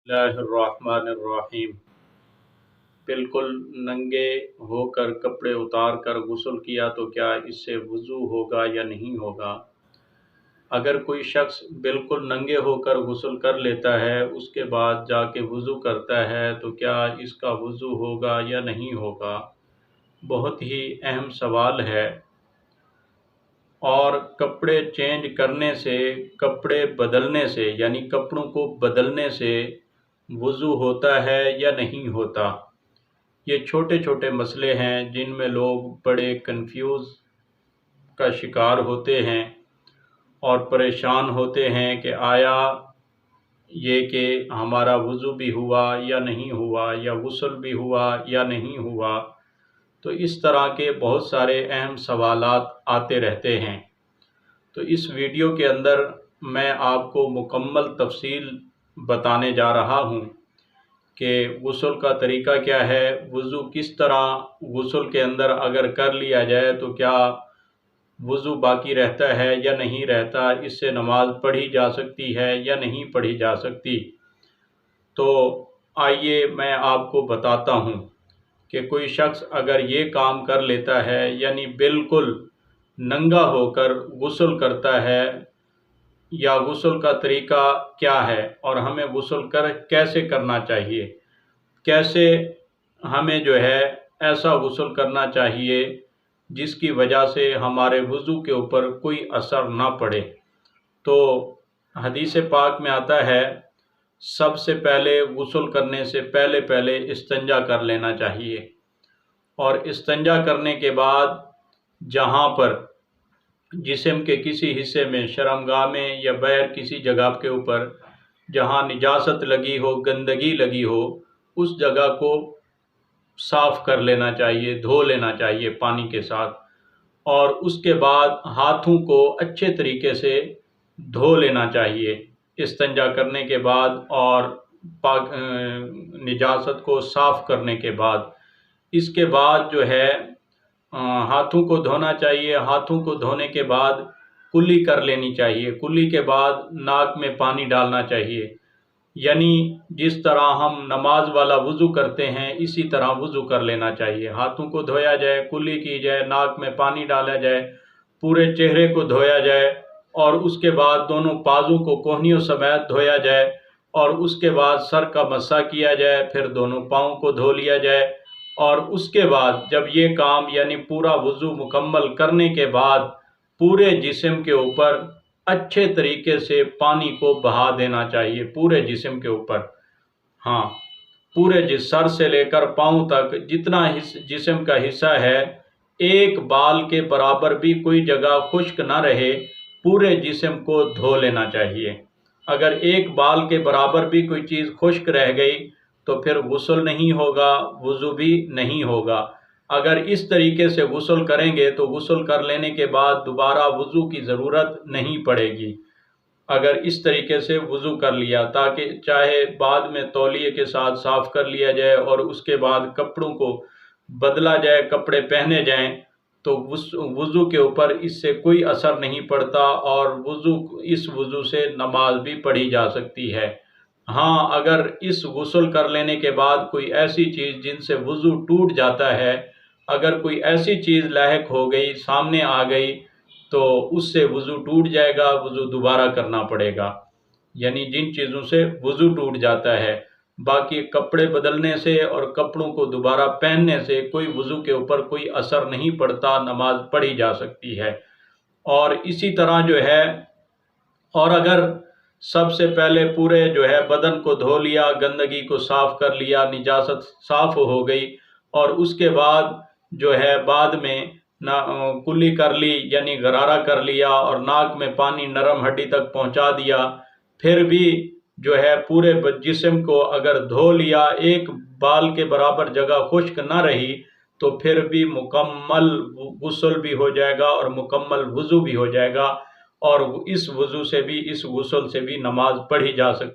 बिस्मिल्लाहिर्रहमानिर्रहीम। बिल्कुल नंगे होकर कपड़े उतार कर गुस्ल किया तो क्या इससे वज़ू होगा या नहीं होगा? अगर कोई शख्स बिल्कुल नंगे होकर गुस्ल कर लेता है, उसके बाद जाके वज़ू करता है तो क्या इसका वज़ू होगा या नहीं होगा? बहुत ही अहम सवाल है। और कपड़े चेंज करने से, कपड़े बदलने से यानी कपड़ों को बदलने से वज़ू होता है या नहीं होता? ये छोटे छोटे मसले हैं जिनमें लोग बड़े कंफ्यूज का शिकार होते हैं और परेशान होते हैं कि आया ये कि हमारा वज़ू भी हुआ या नहीं हुआ, या गुस्ल भी हुआ या नहीं हुआ। तो इस तरह के बहुत सारे अहम सवालात आते रहते हैं। तो इस वीडियो के अंदर मैं आपको मुकम्मल तफसील बताने जा रहा हूँ कि गुस्ल का तरीका क्या है, वज़ू किस तरह गुस्ल के अंदर अगर कर लिया जाए तो क्या वज़ू बाकी रहता है या नहीं रहता, इससे नमाज पढ़ी जा सकती है या नहीं पढ़ी जा सकती। तो आइए मैं आपको बताता हूँ कि कोई शख्स अगर ये काम कर लेता है यानी बिल्कुल नंगा होकर गुस्ल करता है, या गुस्ल का तरीका क्या है और हमें गुस्ल कैसे करना चाहिए, कैसे हमें जो है ऐसा गुस्ल करना चाहिए जिसकी वजह से हमारे वज़ू के ऊपर कोई असर ना पड़े। तो हदीस पाक में आता है, सबसे पहले गुस्ल करने से पहले इस्तिंजा कर लेना चाहिए, और इस्तिंजा करने के बाद जहाँ पर जिस्म के किसी हिस्से में, शर्मगाह में या बैर किसी जगह के ऊपर जहाँ निजासत लगी हो, गंदगी लगी हो, उस जगह को साफ़ कर लेना चाहिए, धो लेना चाहिए पानी के साथ। और उसके बाद हाथों को अच्छे तरीके से धो लेना चाहिए इस्तिंजा करने के बाद, और पाक निजासत को साफ़ करने के बाद। इसके बाद जो है हाथों को धोना चाहिए। हाथों को धोने के बाद कुल्ली कर लेनी चाहिए। कुल्ली के बाद नाक में पानी डालना चाहिए, यानी जिस तरह हम नमाज वाला वज़ू करते हैं इसी तरह वज़ू कर लेना चाहिए। हाथों को धोया जाए, कुल्ली की जाए, नाक में पानी डाला जाए, पूरे चेहरे को धोया जाए, और उसके बाद दोनों बाजू को कोहनियों समेत धोया जाए, और उसके बाद सर का मस्सा किया जाए, फिर दोनों पाँव को धो लिया जाए। और उसके बाद जब ये काम यानी पूरा वज़ू मुकम्मल करने के बाद पूरे जिस्म के ऊपर अच्छे तरीके से पानी को बहा देना चाहिए, पूरे जिस्म के ऊपर। हाँ, पूरे सर से लेकर पाँव तक जितना जिस्म का हिस्सा है, एक बाल के बराबर भी कोई जगह खुश्क ना रहे, पूरे जिस्म को धो लेना चाहिए। अगर एक बाल के बराबर भी कोई चीज़ खुश्क रह गई तो फिर गुस्ल नहीं होगा, वज़ू भी नहीं होगा। अगर इस तरीके से गुस्ल करेंगे तो गुस्ल कर लेने के बाद दोबारा वज़ू की ज़रूरत नहीं पड़ेगी। अगर इस तरीके से वज़ू कर लिया, ताकि चाहे बाद में तौलिए के साथ साफ़ कर लिया जाए और उसके बाद कपड़ों को बदला जाए, कपड़े पहने जाएं, तो वज़ू के ऊपर इससे कोई असर नहीं पड़ता, और इस वज़ू से नमाज भी पढ़ी जा सकती है। हाँ, अगर इस गुस्ल कर लेने के बाद कोई ऐसी चीज़ जिनसे वज़ू टूट जाता है, अगर कोई ऐसी चीज़ लाहिक हो गई, सामने आ गई, तो उससे वज़ू टूट जाएगा, वज़ू दोबारा करना पड़ेगा। यानी जिन चीज़ों से वज़ू टूट जाता है। बाकी कपड़े बदलने से और कपड़ों को दोबारा पहनने से कोई वज़ू के ऊपर कोई असर नहीं पड़ता, नमाज पढ़ी जा सकती है। और इसी तरह जो है, और अगर सबसे पहले पूरे जो है बदन को धो लिया, गंदगी को साफ़ कर लिया, निजासत साफ़ हो गई, और उसके बाद जो है बाद में कुल्ली कर ली यानी गरारा कर लिया, और नाक में पानी नरम हड्डी तक पहुंचा दिया, फिर भी जो है पूरे जिस्म को अगर धो लिया, एक बाल के बराबर जगह खुश्क ना रही, तो फिर भी मुकम्मल गुस्ल भी हो जाएगा और मुकम्मल वज़ू भी हो जाएगा, और इस वज़ू से भी, इस गुस्ल से भी नमाज पढ़ी जा सकती है।